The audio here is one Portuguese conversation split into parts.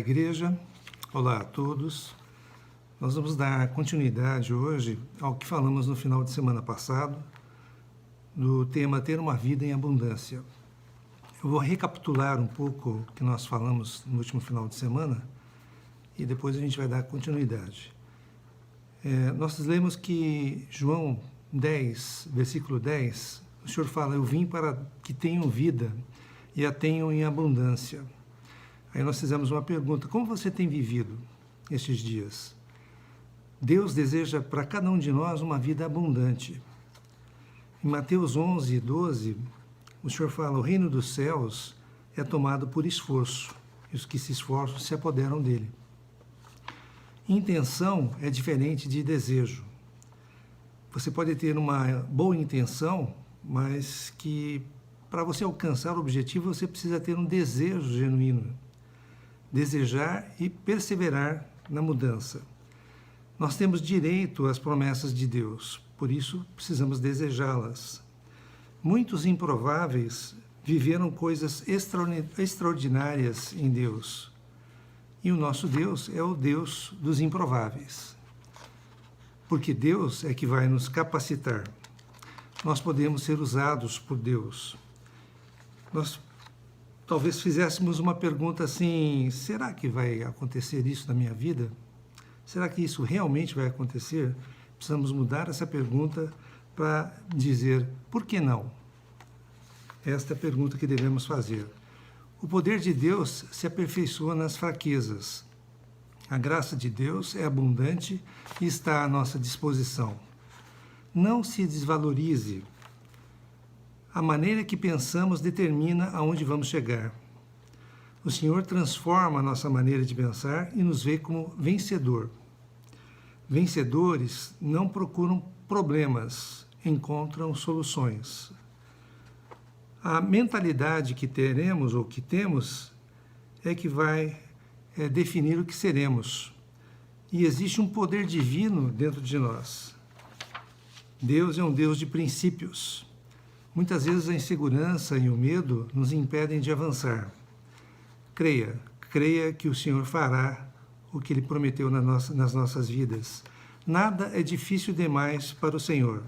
igreja, olá a todos. Nós vamos dar continuidade hoje ao que falamos no final de semana passado, do tema Ter uma Vida em Abundância. Eu vou recapitular um pouco o que nós falamos no último final de semana e depois a gente vai dar continuidade. Nós lemos que João 10, versículo 10, o Senhor fala: eu vim para que tenham vida e a tenham em abundância. Aí nós fizemos uma pergunta: como você tem vivido estes dias? Deus deseja para cada um de nós uma vida abundante. Em Mateus 11, 12, o Senhor fala: o reino dos céus é tomado por esforço, e os que se esforçam se apoderam dele. Intenção é diferente de desejo. Você pode ter uma boa intenção, mas que para você alcançar o objetivo você precisa ter um desejo genuíno. Desejar e perseverar na mudança. Nós temos direito às promessas de Deus, por isso precisamos desejá-las. Muitos improváveis viveram coisas extraordinárias em Deus. E o nosso Deus é o Deus dos improváveis. Porque Deus é que vai nos capacitar. Nós podemos ser usados por Deus. Nós talvez fizéssemos uma pergunta assim: será que vai acontecer isso na minha vida? Será que isso realmente vai acontecer? Precisamos mudar essa pergunta para dizer: por que não? Esta é a pergunta que devemos fazer. O poder de Deus se aperfeiçoa nas fraquezas. A graça de Deus é abundante e está à nossa disposição. Não se desvalorize. A maneira que pensamos determina aonde vamos chegar. O Senhor transforma a nossa maneira de pensar e nos vê como vencedor. Vencedores não procuram problemas, encontram soluções. A mentalidade que teremos ou que temos é que vai definir o que seremos. E existe um poder divino dentro de nós. Deus é um Deus de princípios. Muitas vezes a insegurança e o medo nos impedem de avançar. Creia que o Senhor fará o que Ele prometeu nas nossas vidas. Nada é difícil demais para o Senhor.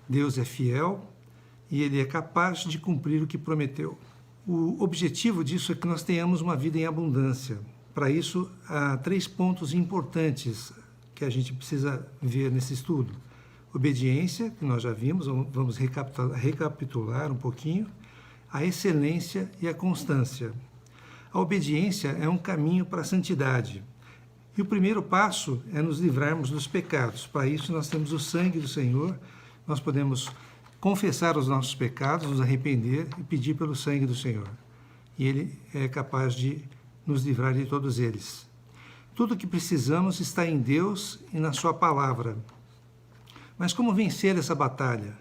Deus é fiel e Ele é capaz de cumprir o que prometeu. O objetivo disso é que nós tenhamos uma vida em abundância. Para isso, há 3 pontos importantes que a gente precisa ver nesse estudo. Obediência, que nós já vimos, vamos recapitular um pouquinho. A excelência e a constância. A obediência é um caminho para a santidade. E o primeiro passo é nos livrarmos dos pecados. Para isso, nós temos o sangue do Senhor. Nós podemos confessar os nossos pecados, nos arrepender e pedir pelo sangue do Senhor. E Ele é capaz de nos livrar de todos eles. Tudo o que precisamos está em Deus e na Sua palavra. Mas como vencer essa batalha?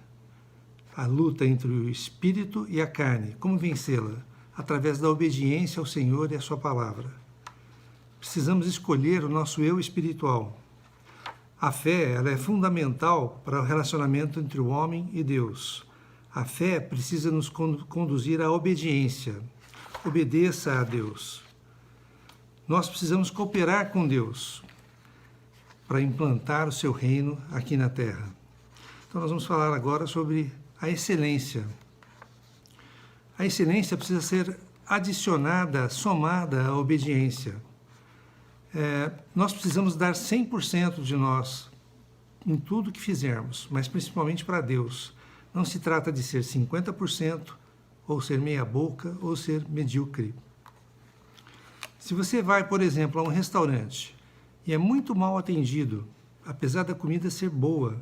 A luta entre o espírito e a carne. Como vencê-la? Através da obediência ao Senhor e à Sua palavra. Precisamos escolher o nosso eu espiritual. A fé, ela é fundamental para o relacionamento entre o homem e Deus. A fé precisa nos conduzir à obediência. Obedeça a Deus. Nós precisamos cooperar com Deus para implantar o seu reino aqui na Terra. Então nós vamos falar agora sobre a excelência. A excelência precisa ser adicionada, somada à obediência. Nós precisamos dar 100% de nós em tudo que fizermos, mas principalmente para Deus. Não se trata de ser 50%, ou ser meia boca, ou ser medíocre. Se você vai, por exemplo, a um restaurante e é muito mal atendido, apesar da comida ser boa,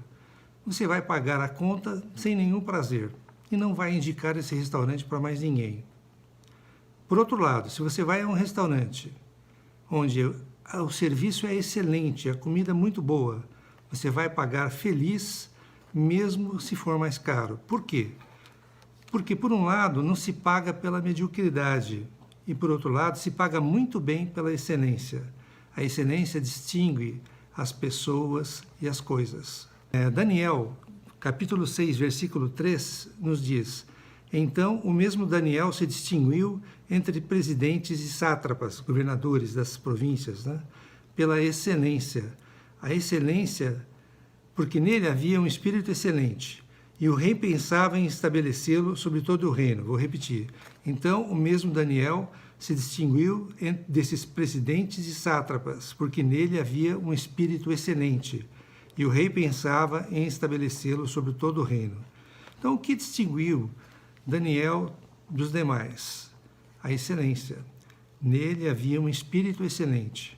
você vai pagar a conta sem nenhum prazer e não vai indicar esse restaurante para mais ninguém. Por outro lado, se você vai a um restaurante onde o serviço é excelente, a comida é muito boa, você vai pagar feliz, mesmo se for mais caro. Por quê? Porque, por um lado, não se paga pela mediocridade e, por outro lado, se paga muito bem pela excelência. A excelência distingue as pessoas e as coisas. Daniel, capítulo 6, versículo 3, nos diz: Então, o mesmo Daniel se distinguiu entre presidentes e sátrapas, governadores das províncias, né? Pela excelência. A excelência, porque nele havia um espírito excelente, e o rei pensava em estabelecê-lo sobre todo o reino. Vou repetir. Então, o mesmo Daniel se distinguiu desses presidentes e sátrapas, porque nele havia um espírito excelente, e o rei pensava em estabelecê-lo sobre todo o reino. Então, o que distinguiu Daniel dos demais? A excelência. Nele havia um espírito excelente.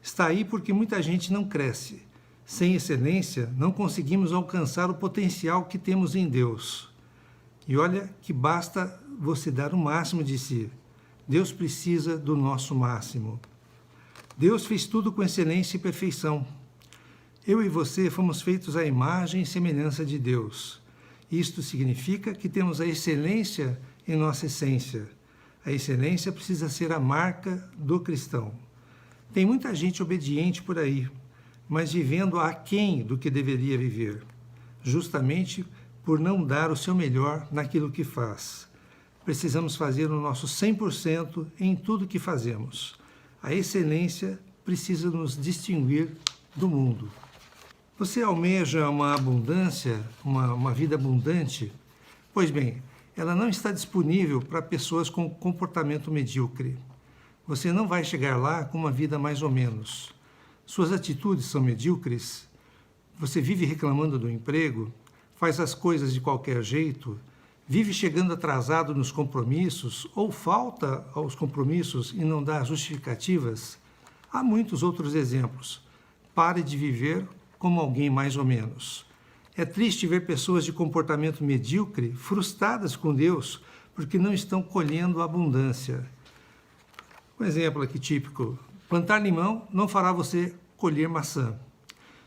Está aí porque muita gente não cresce. Sem excelência, não conseguimos alcançar o potencial que temos em Deus. E olha que basta você dar o máximo de si. Deus precisa do nosso máximo. Deus fez tudo com excelência e perfeição. Eu e você fomos feitos à imagem e semelhança de Deus. Isto significa que temos a excelência em nossa essência. A excelência precisa ser a marca do cristão. Tem muita gente obediente por aí, mas vivendo aquém do que deveria viver, justamente por não dar o seu melhor naquilo que faz. Precisamos fazer o nosso 100% em tudo que fazemos. A excelência precisa nos distinguir do mundo. Você almeja uma abundância, uma vida abundante? Pois bem, ela não está disponível para pessoas com comportamento medíocre. Você não vai chegar lá com uma vida mais ou menos. Suas atitudes são medíocres? Você vive reclamando do emprego? Faz as coisas de qualquer jeito? Vive chegando atrasado nos compromissos? Ou falta aos compromissos e não dá justificativas? Há muitos outros exemplos. Pare de viver como alguém mais ou menos. É triste ver pessoas de comportamento medíocre frustradas com Deus porque não estão colhendo a abundância. Um exemplo aqui típico. Plantar limão não fará você colher maçã.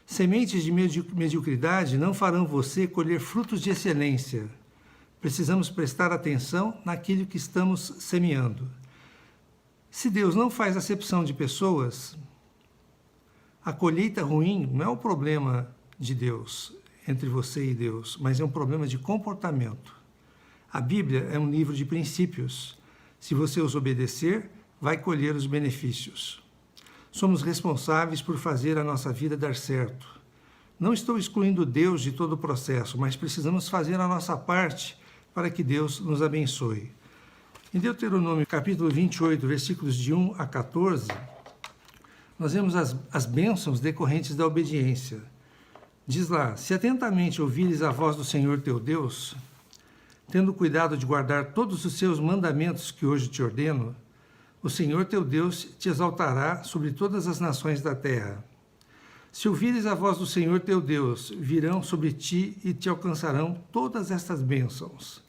Sementes de mediocridade não farão você colher frutos de excelência. Precisamos prestar atenção naquilo que estamos semeando. Se Deus não faz acepção de pessoas, a colheita ruim não é o problema de Deus, entre você e Deus, mas é um problema de comportamento. A Bíblia é um livro de princípios. Se você os obedecer, vai colher os benefícios. Somos responsáveis por fazer a nossa vida dar certo. Não estou excluindo Deus de todo o processo, mas precisamos fazer a nossa parte para que Deus nos abençoe. Em Deuteronômio capítulo 28, versículos de 1 a 14, nós vemos as bênçãos decorrentes da obediência. Diz lá: se atentamente ouvires a voz do Senhor teu Deus, tendo cuidado de guardar todos os seus mandamentos que hoje te ordeno, o Senhor teu Deus te exaltará sobre todas as nações da terra. Se ouvires a voz do Senhor teu Deus, virão sobre ti e te alcançarão todas estas bênçãos.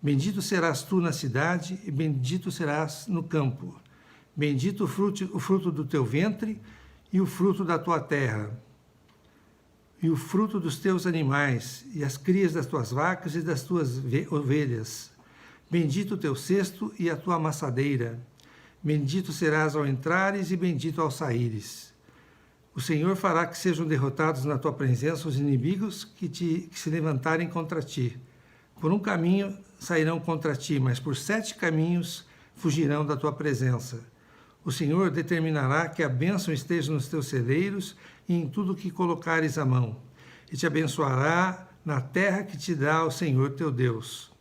Bendito serás tu na cidade e bendito serás no campo. Bendito o fruto do teu ventre e o fruto da tua terra, e o fruto dos teus animais, e as crias das tuas vacas e das tuas ovelhas. Bendito o teu cesto e a tua amassadeira. Bendito serás ao entrares e bendito ao saíres. O Senhor fará que sejam derrotados na tua presença os inimigos que se levantarem contra ti. Por um caminho sairão contra ti, mas por 7 caminhos fugirão da tua presença. O Senhor determinará que a bênção esteja nos teus celeiros e em tudo que colocares a mão, e te abençoará na terra que te dá o Senhor teu Deus.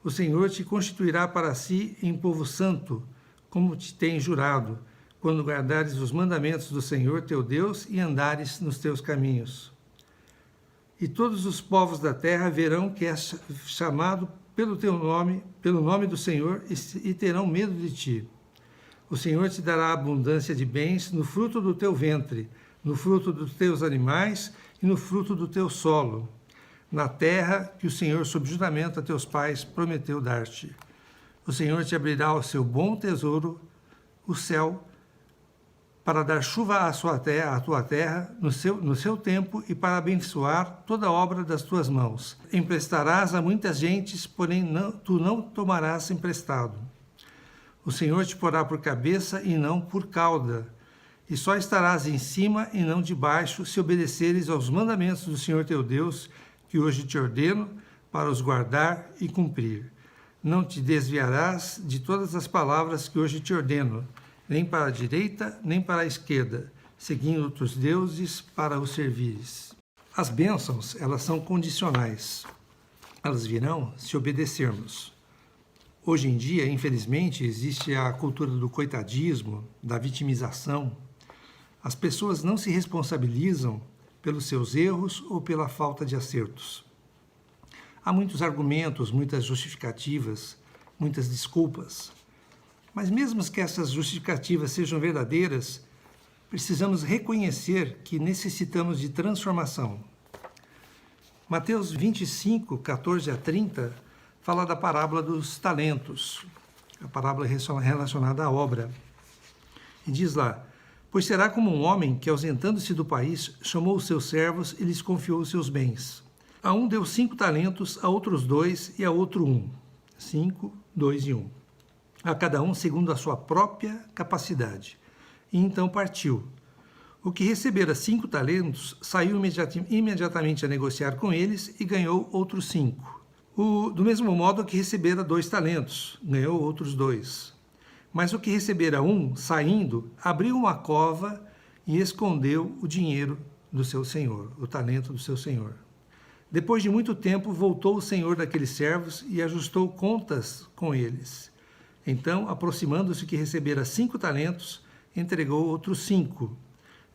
O Senhor te constituirá para si em povo santo, como te tem jurado, quando guardares os mandamentos do Senhor teu Deus e andares nos teus caminhos. E todos os povos da terra verão que és chamado pelo teu nome, pelo nome do Senhor, e terão medo de ti. O Senhor te dará abundância de bens no fruto do teu ventre, no fruto dos teus animais e no fruto do teu solo, na terra que o Senhor, sob juramento a teus pais, prometeu dar-te. O Senhor te abrirá o seu bom tesouro, o céu, para dar chuva à tua terra no seu tempo e para abençoar toda a obra das tuas mãos. Emprestarás a muitas gentes, porém tu não tomarás emprestado. O Senhor te porá por cabeça e não por cauda, e só estarás em cima e não debaixo, se obedeceres aos mandamentos do Senhor teu Deus, que hoje te ordeno, para os guardar e cumprir. Não te desviarás de todas as palavras que hoje te ordeno, nem para a direita, nem para a esquerda, seguindo outros deuses para os servires. As bênçãos, elas são condicionais. Elas virão se obedecermos. Hoje em dia, infelizmente, existe a cultura do coitadismo, da vitimização. As pessoas não se responsabilizam pelos seus erros ou pela falta de acertos. Há muitos argumentos, muitas justificativas, muitas desculpas. Mas mesmo que essas justificativas sejam verdadeiras, precisamos reconhecer que necessitamos de transformação. Mateus 25, 14 a 30, fala da parábola dos talentos, a parábola relacionada à obra. E diz lá: pois será como um homem que, ausentando-se do país, chamou os seus servos e lhes confiou os seus bens. A um deu 5 talentos, a outros 2 e a outro 1. 5, 2 e 1. A cada um segundo a sua própria capacidade. E então partiu. O que recebera 5 talentos saiu imediatamente a negociar com eles e ganhou outros 5. Do mesmo modo, o que recebera 2 talentos ganhou outros 2. Mas o que recebera 1, saindo, abriu uma cova e escondeu o dinheiro do seu senhor, o talento do seu senhor. Depois de muito tempo, voltou o senhor daqueles servos e ajustou contas com eles. Então, aproximando-se o que recebera 5 talentos, entregou outros 5,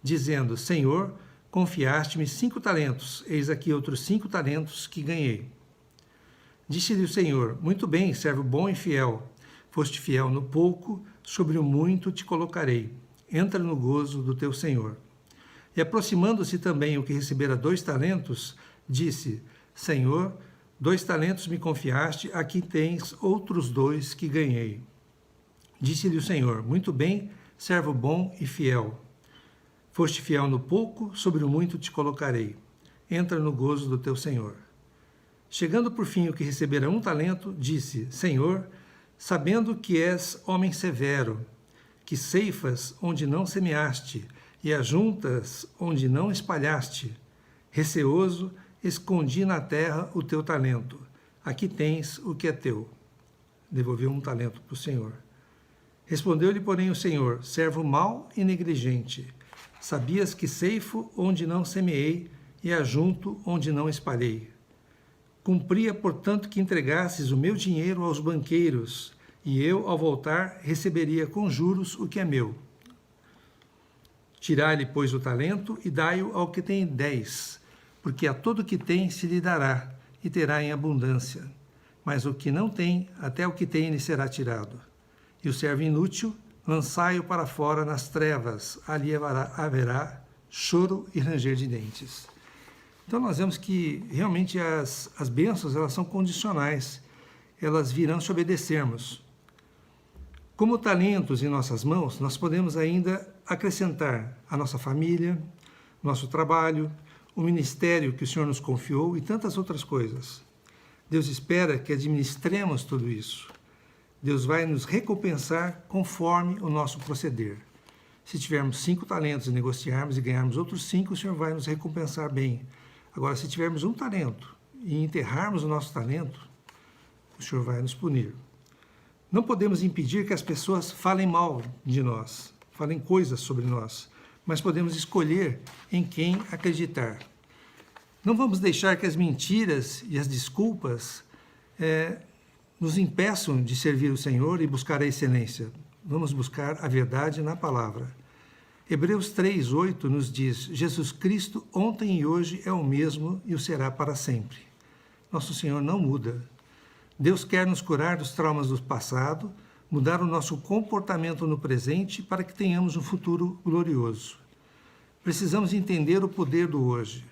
dizendo: Senhor, confiaste-me 5 talentos, eis aqui outros 5 talentos que ganhei. Disse-lhe o Senhor: muito bem, servo bom e fiel. Foste fiel no pouco, sobre o muito te colocarei. Entra no gozo do teu Senhor. E aproximando-se também o que recebera 2 talentos, disse: Senhor, 2 talentos me confiaste, aqui tens outros 2 que ganhei. Disse-lhe o Senhor: muito bem, servo bom e fiel. Foste fiel no pouco, sobre o muito te colocarei. Entra no gozo do teu Senhor. Chegando por fim o que recebera 1 talento, disse: Senhor, sabendo que és homem severo, que ceifas onde não semeaste e ajuntas onde não espalhaste, receoso, escondi na terra o teu talento. Aqui tens o que é teu. Devolveu 1 talento para o Senhor. Respondeu-lhe, porém, o Senhor: servo mau e negligente. Sabias que ceifo onde não semeei e ajunto onde não espalhei. Cumpria, portanto, que entregasses o meu dinheiro aos banqueiros, e eu, ao voltar, receberia com juros o que é meu. Tirai-lhe, pois, o talento e dai-o ao que tem 10, porque a todo o que tem se lhe dará, e terá em abundância. Mas o que não tem, até o que tem lhe será tirado. E o servo inútil, lançai-o para fora nas trevas, ali haverá choro e ranger de dentes. Então nós vemos que realmente as bênçãos, elas são condicionais, elas virão se obedecermos. Como talentos em nossas mãos, nós podemos ainda acrescentar a nossa família, nosso trabalho, o ministério que o Senhor nos confiou e tantas outras coisas. Deus espera que administremos tudo isso. Deus vai nos recompensar conforme o nosso proceder. Se tivermos 5 talentos e negociarmos e ganharmos outros 5, o Senhor vai nos recompensar bem. Agora, se tivermos 1 talento e enterrarmos o nosso talento, o Senhor vai nos punir. Não podemos impedir que as pessoas falem mal de nós, falem coisas sobre nós, mas podemos escolher em quem acreditar. Não vamos deixar que as mentiras e as desculpas nos impeçam de servir o Senhor e buscar a excelência. Vamos buscar a verdade na palavra. Hebreus 3:8 nos diz: Jesus Cristo ontem e hoje é o mesmo e o será para sempre. Nosso Senhor não muda. Deus quer nos curar dos traumas do passado, mudar o nosso comportamento no presente para que tenhamos um futuro glorioso. Precisamos entender o poder do hoje.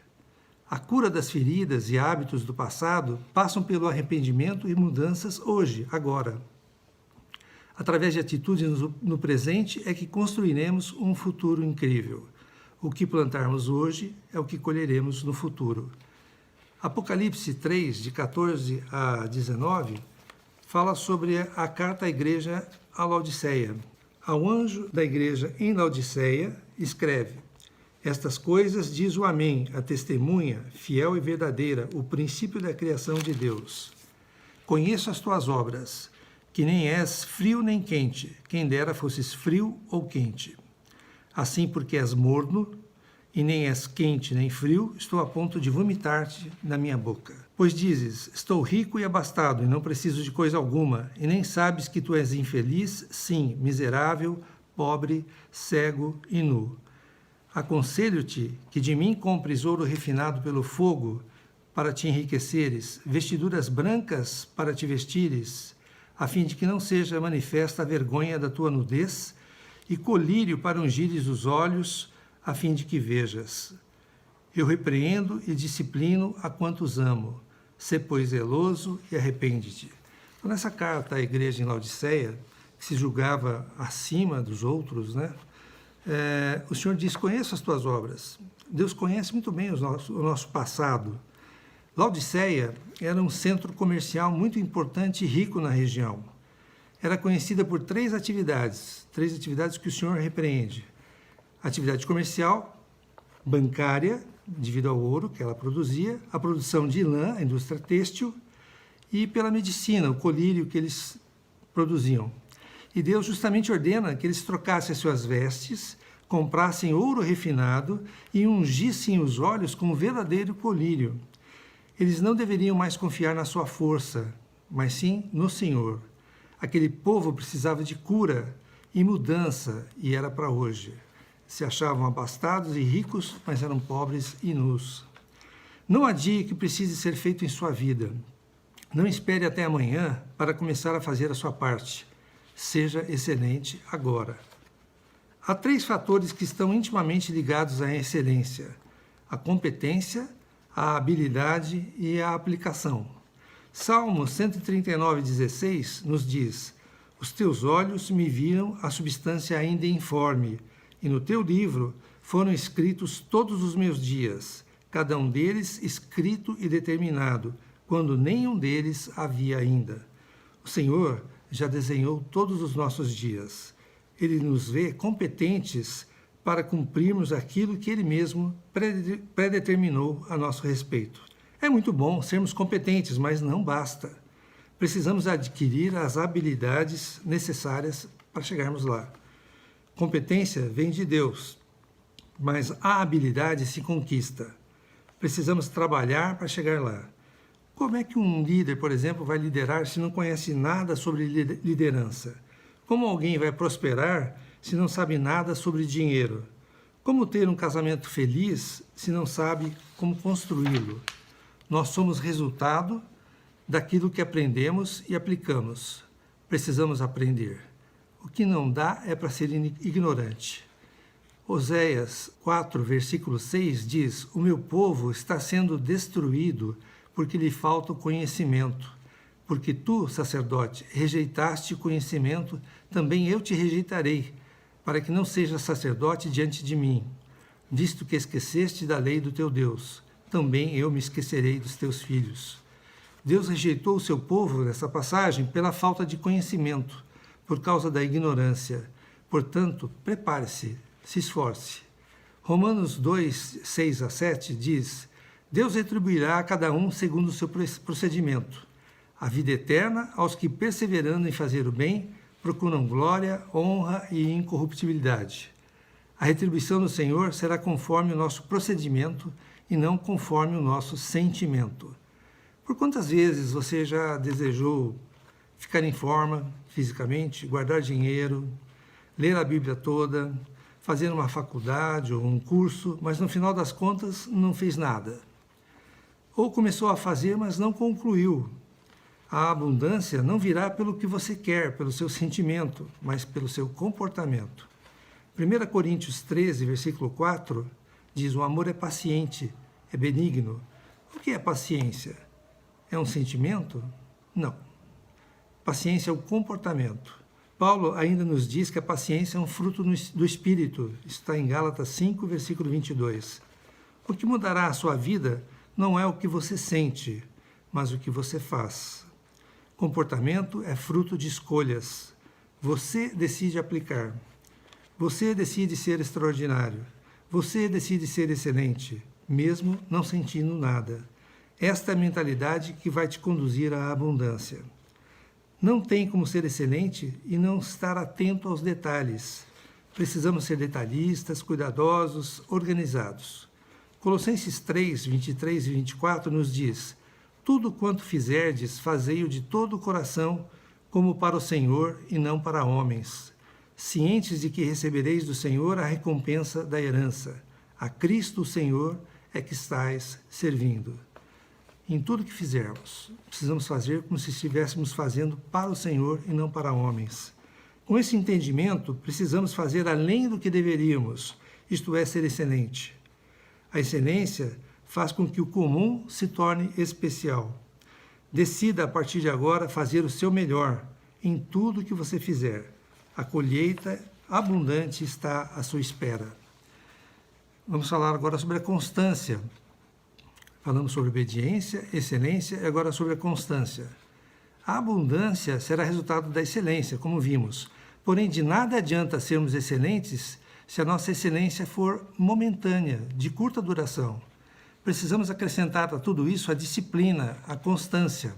A cura das feridas e hábitos do passado passam pelo arrependimento e mudanças hoje, agora. Através de atitudes no presente é que construiremos um futuro incrível. O que plantarmos hoje é o que colheremos no futuro. Apocalipse 3, de 14 a 19, fala sobre a carta à igreja à Laodiceia. Ao anjo da igreja em Laodiceia, escreve: estas coisas diz o Amém, a testemunha, fiel e verdadeira, o princípio da criação de Deus. Conheço as tuas obras, que nem és frio nem quente, quem dera fosses frio ou quente. Assim, porque és morno, e nem és quente nem frio, estou a ponto de vomitar-te na minha boca. Pois dizes, estou rico e abastado, e não preciso de coisa alguma, e nem sabes que tu és infeliz, sim, miserável, pobre, cego e nu. Aconselho-te que de mim compres ouro refinado pelo fogo, para te enriqueceres, vestiduras brancas para te vestires, a fim de que não seja manifesta a vergonha da tua nudez, e colírio para ungires os olhos, a fim de que vejas. Eu repreendo e disciplino a quantos amo. Sê, pois, zeloso e arrepende-te. Então, nessa carta à igreja em Laodiceia, que se julgava acima dos outros, né? O Senhor diz, conheço as tuas obras. Deus conhece muito bem o nosso passado. Laodiceia era um centro comercial muito importante e rico na região. Era conhecida por três atividades que o Senhor repreende. Atividade comercial, bancária, devido ao ouro que ela produzia, a produção de lã, a indústria têxtil, e pela medicina, o colírio que eles produziam. E Deus justamente ordena que eles trocassem as suas vestes, comprassem ouro refinado e ungissem os olhos com o verdadeiro colírio. Eles não deveriam mais confiar na sua força, mas sim no Senhor. Aquele povo precisava de cura e mudança, e era para hoje. Se achavam abastados e ricos, mas eram pobres e nus. Não adie o que precise ser feito em sua vida. Não espere até amanhã para começar a fazer a sua parte. Seja excelente agora. Há três fatores que estão intimamente ligados à excelência: a competência, a habilidade e a aplicação. Salmo 139:16 nos diz: os teus olhos me viram a substância ainda informe, e no teu livro foram escritos todos os meus dias, cada um deles escrito e determinado, quando nenhum deles havia ainda. O Senhor já desenhou todos os nossos dias. Ele nos vê competentes para cumprirmos aquilo que Ele mesmo predeterminou a nosso respeito. É muito bom sermos competentes, mas não basta. Precisamos adquirir as habilidades necessárias para chegarmos lá. Competência vem de Deus, mas a habilidade se conquista. Precisamos trabalhar para chegar lá. Como é que um líder, por exemplo, vai liderar se não conhece nada sobre liderança? Como alguém vai prosperar se não sabe nada sobre dinheiro? Como ter um casamento feliz se não sabe como construí-lo? Nós somos resultado daquilo que aprendemos e aplicamos. Precisamos aprender. O que não dá é para ser ignorante. Oséias 4, versículo 6 diz: o meu povo está sendo destruído porque lhe falta o conhecimento. Porque tu, sacerdote, rejeitaste o conhecimento, também eu te rejeitarei, para que não sejas sacerdote diante de mim. Visto que esqueceste da lei do teu Deus, também eu me esquecerei dos teus filhos. Deus rejeitou o seu povo nessa passagem pela falta de conhecimento, por causa da ignorância. Portanto, prepare-se, se esforce. Romanos 2, 6-7 diz: Deus retribuirá a cada um segundo o seu procedimento. A vida eterna aos que, perseverando em fazer o bem, procuram glória, honra e incorruptibilidade. A retribuição do Senhor será conforme o nosso procedimento e não conforme o nosso sentimento. Por quantas vezes você já desejou ficar em forma fisicamente, guardar dinheiro, ler a Bíblia toda, fazer uma faculdade ou um curso, mas no final das contas não fez nada? Ou começou a fazer, mas não concluiu? A abundância não virá pelo que você quer, pelo seu sentimento, mas pelo seu comportamento. 1 Coríntios 13, versículo 4, diz: o amor é paciente, é benigno. O que é paciência? É um sentimento? Não. Paciência é o comportamento. Paulo ainda nos diz que a paciência é um fruto do Espírito. Está em Gálatas 5, versículo 22. O que mudará a sua vida não é o que você sente, mas o que você faz. Comportamento é fruto de escolhas. Você decide aplicar. Você decide ser extraordinário. Você decide ser excelente, mesmo não sentindo nada. Esta é a mentalidade que vai te conduzir à abundância. Não tem como ser excelente e não estar atento aos detalhes. Precisamos ser detalhistas, cuidadosos, organizados. Colossenses 3, 23 e 24 nos diz: tudo quanto fizerdes, fazei-o de todo o coração, como para o Senhor e não para homens, cientes de que recebereis do Senhor a recompensa da herança. A Cristo o Senhor é que estais servindo. Em tudo que fizermos, precisamos fazer como se estivéssemos fazendo para o Senhor e não para homens. Com esse entendimento, precisamos fazer além do que deveríamos, isto é, ser excelente. A excelência faz com que o comum se torne especial. Decida a partir de agora fazer o seu melhor em tudo que você fizer. A colheita abundante está à sua espera. Vamos falar agora sobre a constância. Falamos sobre obediência, excelência e agora sobre a constância. A abundância será resultado da excelência, como vimos. Porém, de nada adianta sermos excelentes se a nossa excelência for momentânea, de curta duração. Precisamos acrescentar a tudo isso a disciplina, a constância.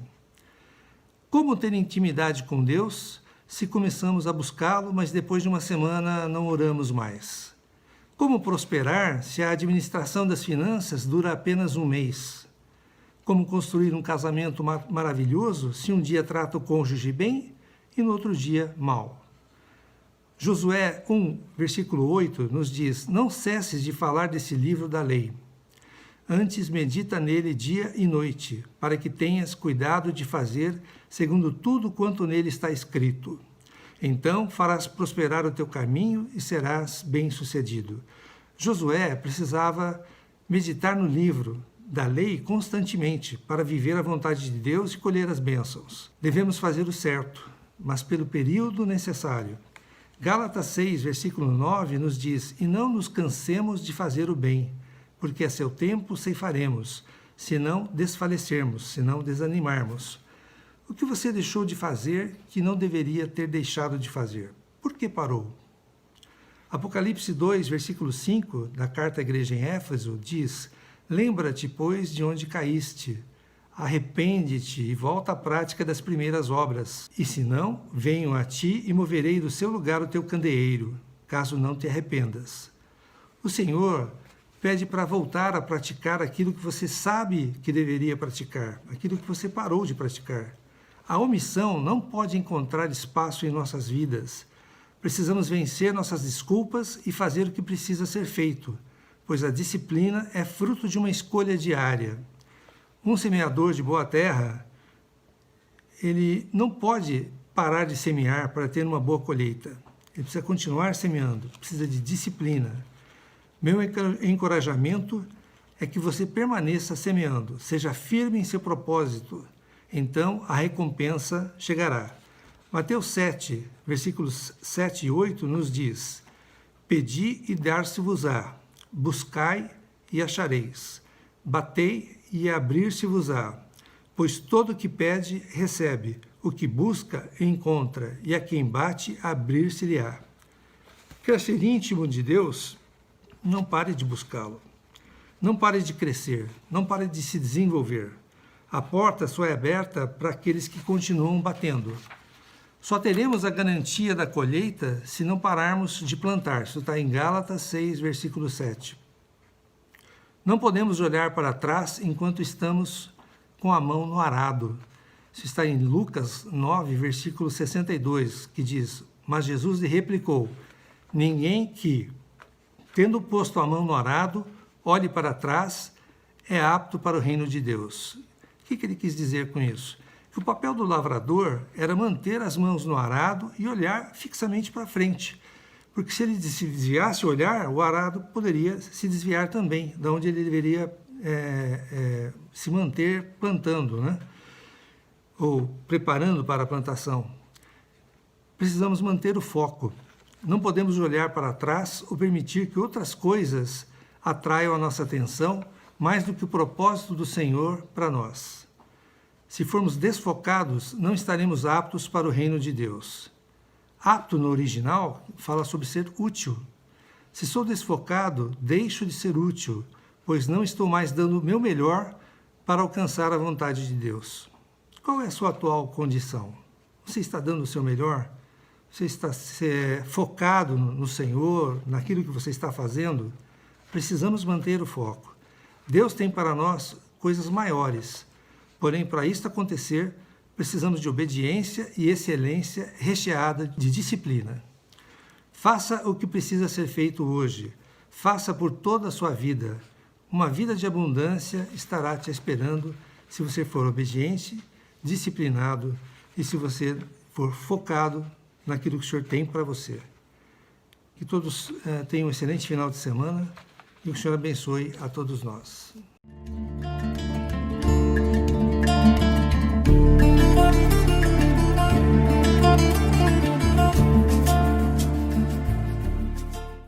Como ter intimidade com Deus se começamos a buscá-lo, mas depois de uma semana não oramos mais? Como prosperar se a administração das finanças dura apenas um mês? Como construir um casamento maravilhoso se um dia trata o cônjuge bem e no outro dia mal? Josué 1, versículo 8, nos diz: não cesses de falar desse livro da lei. Antes medita nele dia e noite, para que tenhas cuidado de fazer segundo tudo quanto nele está escrito. Então farás prosperar o teu caminho e serás bem-sucedido. Josué precisava meditar no livro da lei constantemente para viver a vontade de Deus e colher as bênçãos. Devemos fazer o certo, mas pelo período necessário. Gálatas 6, versículo 9, nos diz: e não nos cansemos de fazer o bem, porque a seu tempo ceifaremos, se não desfalecermos, se não desanimarmos. O que você deixou de fazer que não deveria ter deixado de fazer? Por que parou? Apocalipse 2, versículo 5, da carta à igreja em Éfeso, diz: lembra-te, pois, de onde caíste. Arrepende-te e volta à prática das primeiras obras. E se não, venho a ti e moverei do seu lugar o teu candeeiro, caso não te arrependas. O Senhor pede para voltar a praticar aquilo que você sabe que deveria praticar, aquilo que você parou de praticar. A omissão não pode encontrar espaço em nossas vidas. Precisamos vencer nossas desculpas e fazer o que precisa ser feito, pois a disciplina é fruto de uma escolha diária. Um semeador de boa terra, ele não pode parar de semear para ter uma boa colheita. Ele precisa continuar semeando, precisa de disciplina. Meu encorajamento é que você permaneça semeando, seja firme em seu propósito, então a recompensa chegará. Mateus 7, versículos 7 e 8 nos diz: pedi e dar-se-vos-á, buscai e achareis, batei e abrir-se-vos-á, pois todo o que pede recebe, o que busca encontra, e a quem bate abrir-se-lhe-á. Quer ser íntimo de Deus? Não pare de buscá-lo. Não pare de crescer, não pare de se desenvolver. A porta só é aberta para aqueles que continuam batendo. Só teremos a garantia da colheita se não pararmos de plantar. Isso está em Gálatas 6, versículo 7. Não podemos olhar para trás enquanto estamos com a mão no arado. Isso está em Lucas 9, versículo 62, que diz: mas Jesus lhe replicou: ninguém que, tendo posto a mão no arado, olhe para trás, é apto para o reino de Deus. O que ele quis dizer com isso? Que o papel do lavrador era manter as mãos no arado e olhar fixamente para frente. Porque se ele se desviasse o olhar, o arado poderia se desviar também, de onde ele deveria se manter plantando, né? Ou preparando para a plantação. Precisamos manter o foco. Não podemos olhar para trás ou permitir que outras coisas atraiam a nossa atenção mais do que o propósito do Senhor para nós. Se formos desfocados, não estaremos aptos para o reino de Deus. Apto no original fala sobre ser útil. Se sou desfocado, deixo de ser útil, pois não estou mais dando o meu melhor para alcançar a vontade de Deus. Qual é a sua atual condição? Você está dando o seu melhor? Você está focado no Senhor, naquilo que você está fazendo? Precisamos manter o foco. Deus tem para nós coisas maiores, porém, para isso acontecer, precisamos de obediência e excelência recheada de disciplina. Faça o que precisa ser feito hoje. Faça por toda a sua vida. Uma vida de abundância estará te esperando se você for obediente, disciplinado e se você for focado naquilo que o Senhor tem para você. Que todos tenham um excelente final de semana e o Senhor abençoe a todos nós.